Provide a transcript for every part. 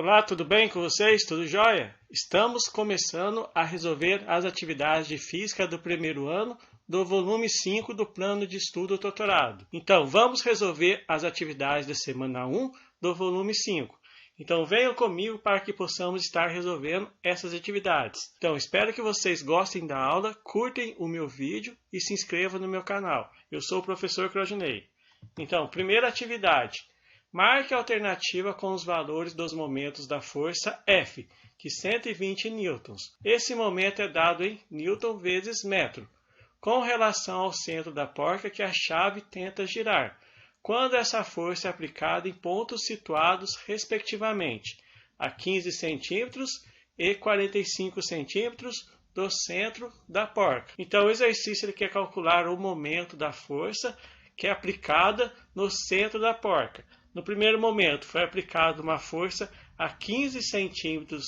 Olá, tudo bem com vocês? Tudo jóia? Estamos começando a resolver as atividades de física do primeiro ano do volume 5 do plano de estudo doutorado. Então, vamos resolver as atividades da semana 1 do volume 5. Então, venham comigo para que possamos estar resolvendo essas atividades. Então, espero que vocês gostem da aula, curtem o meu vídeo e se inscrevam no meu canal. Eu sou o professor Claudinei. Então, primeira atividade. Marque a alternativa com os valores dos momentos da força F, que 120 newtons. Esse momento é dado em newton vezes metro, com relação ao centro da porca que a chave tenta girar, quando essa força é aplicada em pontos situados, respectivamente, a 15 centímetros e 45 centímetros do centro da porca. Então, o exercício ele quer calcular o momento da força que é aplicada no centro da porca. No primeiro momento, foi aplicada uma força a 15 centímetros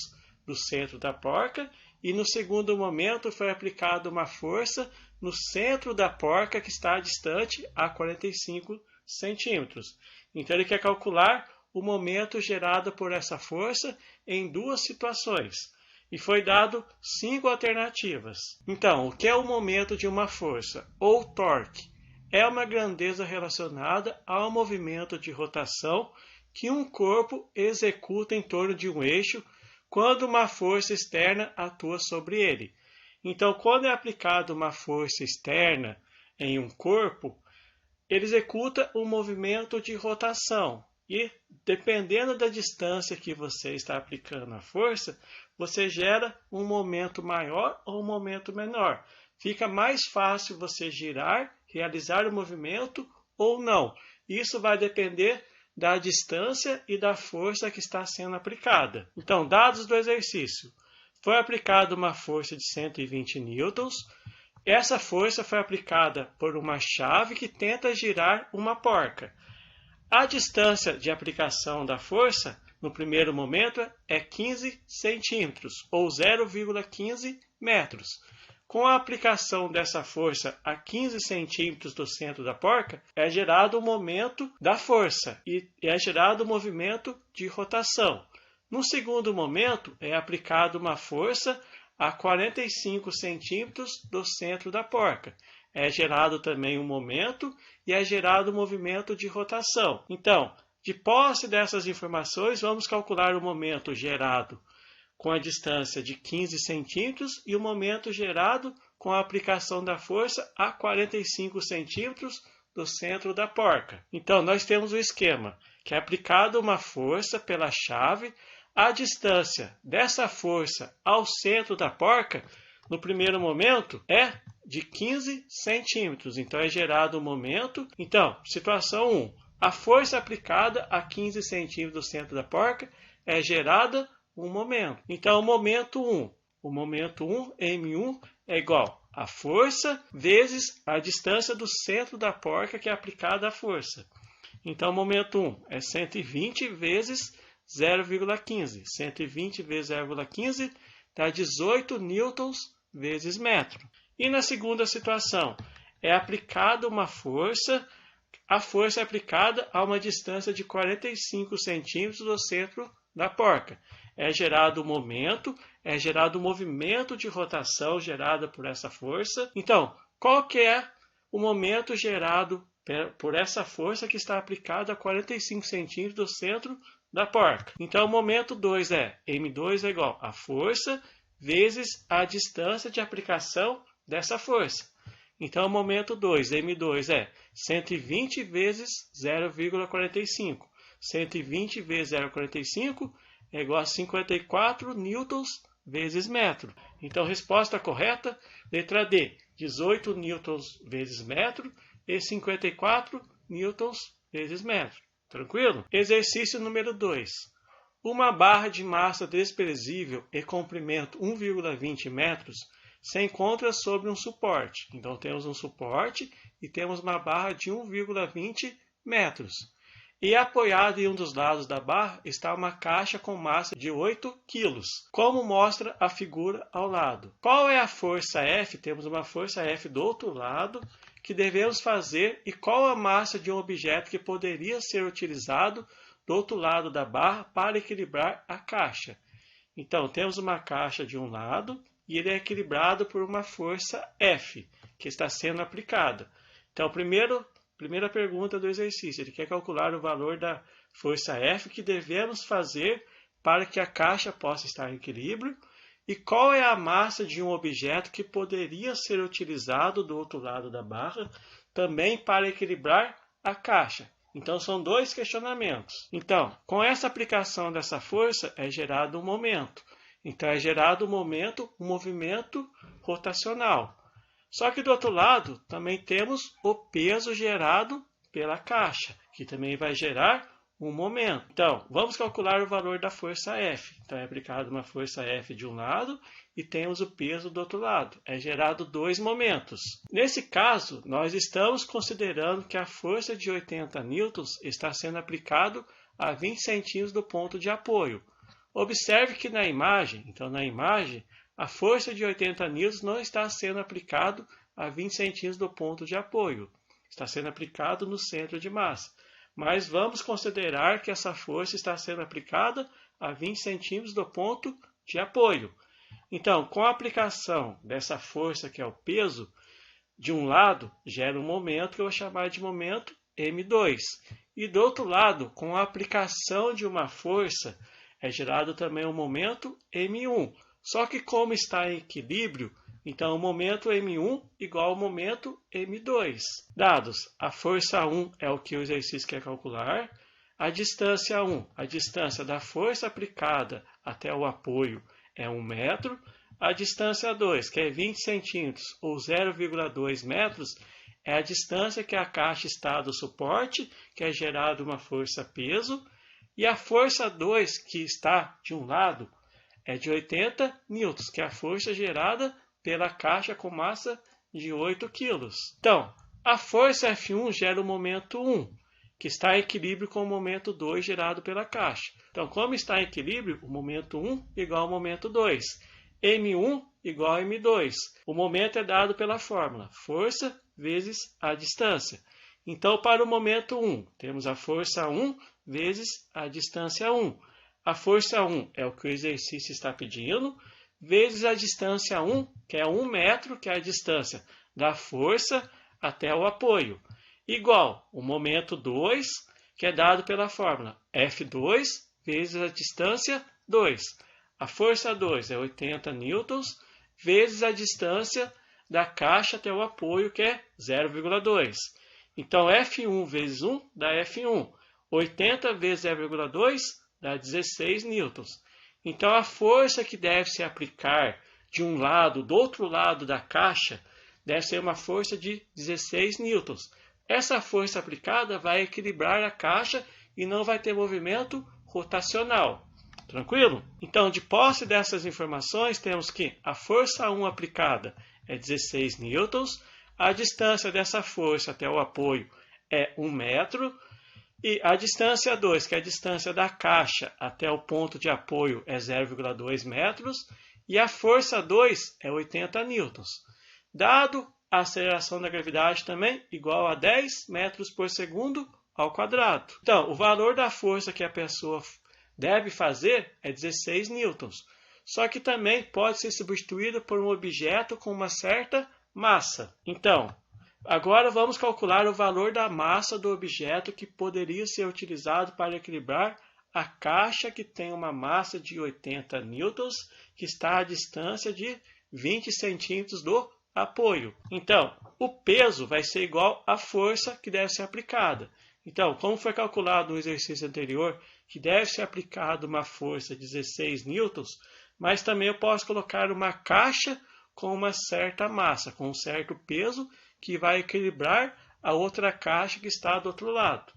do centro da porca e no segundo momento foi aplicada uma força no centro da porca que está distante a 45 centímetros. Então, ele quer calcular o momento gerado por essa força em duas situações. E foi dado 5 alternativas. Então, o que é o momento de uma força, ou torque? É uma grandeza relacionada ao movimento de rotação que um corpo executa em torno de um eixo quando uma força externa atua sobre ele. Então, quando é aplicada uma força externa em um corpo, ele executa um movimento de rotação. E, dependendo da distância que você está aplicando a força, você gera um momento maior ou um momento menor. Fica mais fácil você girar, realizar o movimento ou não. Isso vai depender da distância e da força que está sendo aplicada. Então, dados do exercício. Foi aplicada uma força de 120 newtons. Essa força foi aplicada por uma chave que tenta girar uma porca. A distância de aplicação da força, no primeiro momento, é 15 centímetros, ou 0,15 metros. Com a aplicação dessa força a 15 centímetros do centro da porca, é gerado o momento da força e é gerado o movimento de rotação. No segundo momento, é aplicada uma força a 45 centímetros do centro da porca. É gerado também um momento e é gerado um movimento de rotação. Então, de posse dessas informações, vamos calcular o momento gerado com a distância de 15 centímetros e o momento gerado com a aplicação da força a 45 centímetros do centro da porca. Então, nós temos o esquema, que é aplicada uma força pela chave, a distância dessa força ao centro da porca, no primeiro momento, é de 15 centímetros. Então, é gerado um momento. Então, situação 1. A força aplicada a 15 centímetros do centro da porca é gerada um momento. Então, o momento 1. O momento 1, M1, é igual a força vezes a distância do centro da porca que é aplicada a força. Então, o momento 1 é 120 vezes 0,15. 120 vezes 0,15 dá 18 newtons vezes metro. E na segunda situação, é aplicada uma força. A força é aplicada a uma distância de 45 centímetros do centro da porca. É gerado um momento, é gerado um movimento de rotação gerado por essa força. Então, qual que é o momento gerado por essa força que está aplicada a 45 centímetros do centro da porca? Então, o momento 2 é M2 é igual a força vezes a distância de aplicação dessa força. Então, o momento 2, M2 é 120 vezes 0,45. 120 vezes 0,45 é igual a 54 newtons vezes metro. Então, resposta correta, letra D, 18 newtons vezes metro e 54 newtons vezes metro. Tranquilo? Exercício número 2. Uma barra de massa desprezível e comprimento 1,20 metros se encontra sobre um suporte. Então, temos um suporte e temos uma barra de 1,20 metros. E apoiado em um dos lados da barra está uma caixa com massa de 8 kg, como mostra a figura ao lado. Qual é a força F? Temos uma força F do outro lado que devemos fazer e qual a massa de um objeto que poderia ser utilizado do outro lado da barra para equilibrar a caixa. Então, temos uma caixa de um lado e ele é equilibrado por uma força F, que está sendo aplicada. Então, primeira pergunta do exercício, ele quer calcular o valor da força F que devemos fazer para que a caixa possa estar em equilíbrio e qual é a massa de um objeto que poderia ser utilizado do outro lado da barra também para equilibrar a caixa. Então, são dois questionamentos. Então, com essa aplicação dessa força, é gerado um momento. Então, é gerado um movimento rotacional. Só que do outro lado, também temos o peso gerado pela caixa, que também vai gerar um momento. Então, vamos calcular o valor da força F. Então, é aplicada uma força F de um lado e temos o peso do outro lado. É gerado dois momentos. Nesse caso, nós estamos considerando que a força de 80 newtons está sendo aplicada a 20 centímetros do ponto de apoio. Observe que na imagem, a força de 80 newtons não está sendo aplicada a 20 centímetros do ponto de apoio. Está sendo aplicado no centro de massa. Mas vamos considerar que essa força está sendo aplicada a 20 centímetros do ponto de apoio. Então, com a aplicação dessa força, que é o peso, de um lado, gera um momento que eu vou chamar de momento M2. E do outro lado, com a aplicação de uma força, é gerado também um momento M1. Só que como está em equilíbrio, então o momento M1 igual ao momento M2. Dados, a força 1 é o que o exercício quer calcular, a distância 1, a distância da força aplicada até o apoio é 1 metro, a distância 2, que é 20 centímetros ou 0,2 metros, é a distância que a caixa está do suporte, que é gerada uma força peso, e a força 2, que está de um lado, é de 80 newtons, que é a força gerada pela caixa com massa de 8 kg. Então, a força F1 gera o momento 1, que está em equilíbrio com o momento 2 gerado pela caixa. Então, como está em equilíbrio, o momento 1 igual ao momento 2. M1 igual a M2. O momento é dado pela fórmula, força vezes a distância. Então, para o momento 1, temos a força 1 vezes a distância 1. A força 1 é o que o exercício está pedindo, vezes a distância 1, que é 1 metro, que é a distância da força até o apoio, igual o momento 2, que é dado pela fórmula F2 vezes a distância 2. A força 2 é 80 newtons, vezes a distância da caixa até o apoio, que é 0,2. Então, F1 vezes 1 dá F1. 80 vezes 0,2 dá 16 newtons. Então, a força que deve se aplicar de um lado, do outro lado da caixa, deve ser uma força de 16 newtons. Essa força aplicada vai equilibrar a caixa e não vai ter movimento rotacional. Tranquilo? Então, de posse dessas informações, temos que a força 1 aplicada é 16 newtons, a distância dessa força até o apoio é 1 metro, e a distância 2, que é a distância da caixa até o ponto de apoio, é 0,2 metros, e a força 2 é 80 newtons. Dado a aceleração da gravidade também igual a 10 metros por segundo ao quadrado. Então, o valor da força que a pessoa deve fazer é 16 newtons. Só que também pode ser substituído por um objeto com uma certa massa. Então, agora vamos calcular o valor da massa do objeto que poderia ser utilizado para equilibrar a caixa que tem uma massa de 80 newtons, que está à distância de 20 centímetros do apoio. Então, o peso vai ser igual à força que deve ser aplicada. Então, como foi calculado no exercício anterior, que deve ser aplicada uma força de 16 newtons, mas também eu posso colocar uma caixa com uma certa massa, com um certo peso, que vai equilibrar a outra caixa que está do outro lado.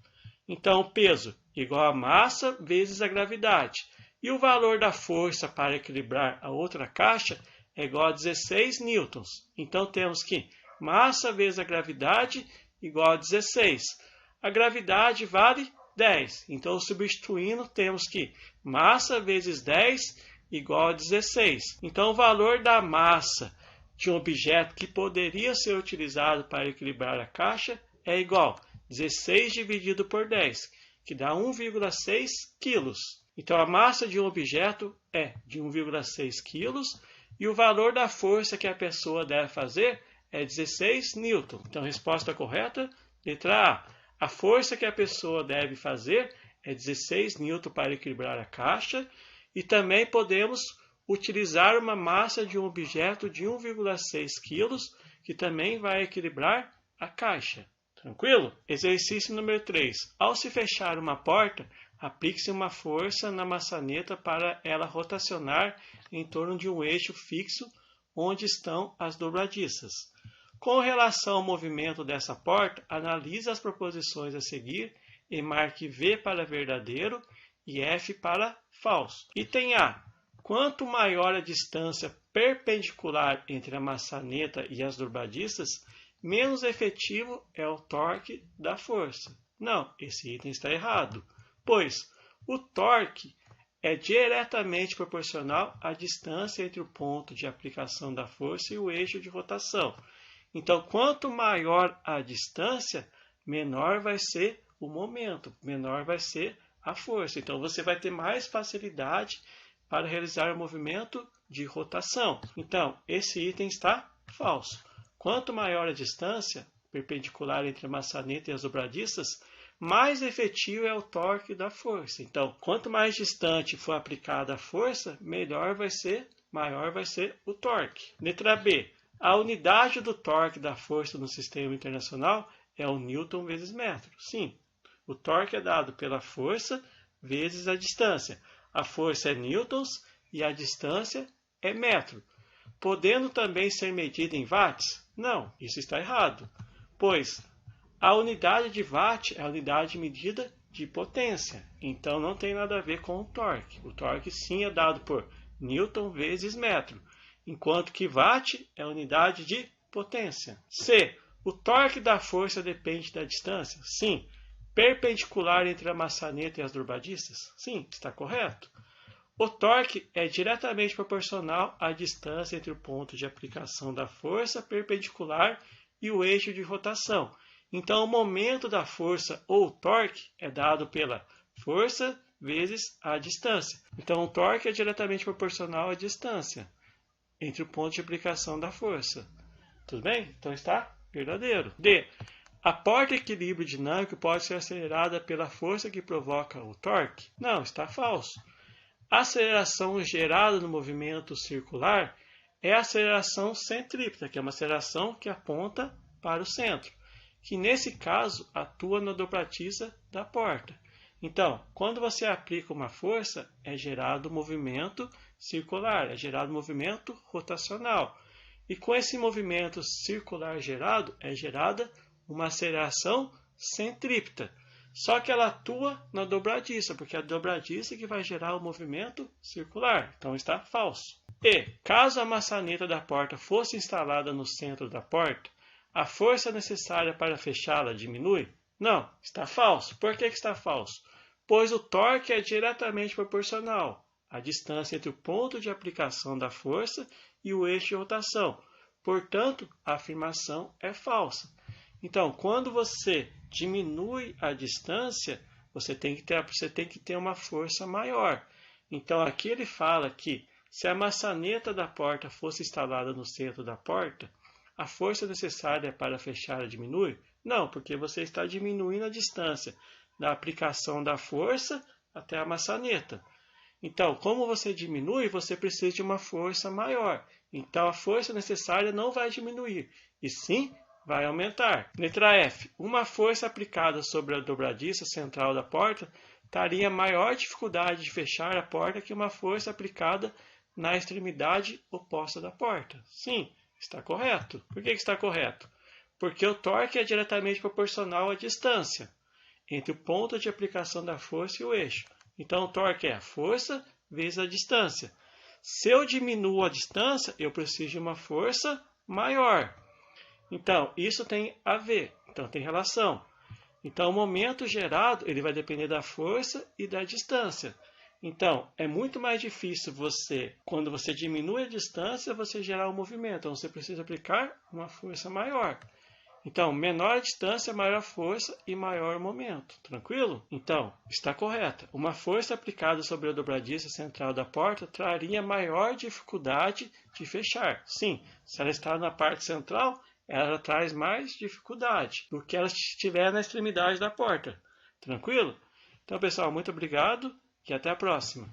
Então, o peso igual a massa vezes a gravidade. E o valor da força para equilibrar a outra caixa é igual a 16 newtons. Então, temos que massa vezes a gravidade igual a 16. A gravidade vale 10. Então, substituindo, temos que massa vezes 10 igual a 16. Então, o valor da massa de um objeto que poderia ser utilizado para equilibrar a caixa é igual a 16 dividido por 10, que dá 1,6 kg. Então, a massa de um objeto é de 1,6 kg e o valor da força que a pessoa deve fazer é 16 newton. Então, a resposta correta, letra A. A força que a pessoa deve fazer é 16 newton para equilibrar a caixa. E também podemos utilizar uma massa de um objeto de 1,6 kg, que também vai equilibrar a caixa. Tranquilo? Exercício número 3. Ao se fechar uma porta, aplique-se uma força na maçaneta para ela rotacionar em torno de um eixo fixo onde estão as dobradiças. Com relação ao movimento dessa porta, analise as proposições a seguir e marque V para verdadeiro e F para falso. Item A. Quanto maior a distância perpendicular entre a maçaneta e as dobradiças, menos efetivo é o torque da força. Não, esse item está errado, pois o torque é diretamente proporcional à distância entre o ponto de aplicação da força e o eixo de rotação. Então, quanto maior a distância, menor vai ser o momento, menor vai ser a força. Então, você vai ter mais facilidade para realizar o movimento de rotação. Então, esse item está falso. Quanto maior a distância perpendicular entre a maçaneta e as dobradiças, mais efetivo é o torque da força. Então, quanto mais distante for aplicada a força, maior vai ser o torque. Letra B. A unidade do torque da força no sistema internacional é o newton vezes metro. Sim, o torque é dado pela força vezes a distância. A força é newtons e a distância é metro. Podendo também ser medida em watts? Não, isso está errado, pois a unidade de watt é a unidade de medida de potência. Então não tem nada a ver com o torque. O torque sim é dado por newton vezes metro, enquanto que watt é a unidade de potência. C. O torque da força depende da distância? Sim. Perpendicular entre a maçaneta e as dobradiças? Sim, está correto. O torque é diretamente proporcional à distância entre o ponto de aplicação da força perpendicular e o eixo de rotação. Então, o momento da força ou torque é dado pela força vezes a distância. Então, o torque é diretamente proporcional à distância entre o ponto de aplicação da força. Tudo bem? Então, está verdadeiro. D. A porta equilíbrio dinâmico pode ser acelerada pela força que provoca o torque? Não, está falso. A aceleração gerada no movimento circular é a aceleração centrípeta, que é uma aceleração que aponta para o centro, que nesse caso atua na dobradiça da porta. Então, quando você aplica uma força, é gerado movimento circular, é gerado movimento rotacional. E com esse movimento circular gerado, é gerada uma aceleração centrípeta. Só que ela atua na dobradiça, porque é a dobradiça que vai gerar o movimento circular. Então está falso. E, caso a maçaneta da porta fosse instalada no centro da porta, a força necessária para fechá-la diminui? Não, está falso. Por que está falso? Pois o torque é diretamente proporcional à distância entre o ponto de aplicação da força e o eixo de rotação. Portanto, a afirmação é falsa. Então, quando você diminui a distância, você tem que ter uma força maior. Então, aqui ele fala que se a maçaneta da porta fosse instalada no centro da porta, a força necessária para fechá-la diminui? Não, porque você está diminuindo a distância da aplicação da força até a maçaneta. Então, como você diminui, você precisa de uma força maior. Então, a força necessária não vai diminuir, e sim vai aumentar. Letra F. Uma força aplicada sobre a dobradiça central da porta teria maior dificuldade de fechar a porta que uma força aplicada na extremidade oposta da porta. Sim, está correto. Por que está correto? Porque o torque é diretamente proporcional à distância entre o ponto de aplicação da força e o eixo. Então, o torque é a força vezes a distância. Se eu diminuo a distância, eu preciso de uma força maior. Então, isso tem a ver, então tem relação. Então, o momento gerado ele vai depender da força e da distância. Então, é muito mais difícil quando você diminui a distância, você gerar um movimento. Então, você precisa aplicar uma força maior. Então, menor a distância, maior a força e maior o momento. Tranquilo? Então, está correta. Uma força aplicada sobre a dobradiça central da porta traria maior dificuldade de fechar. Sim, se ela está na parte central, ela traz mais dificuldade do que ela estiver na extremidade da porta. Tranquilo? Então, pessoal, muito obrigado e até a próxima.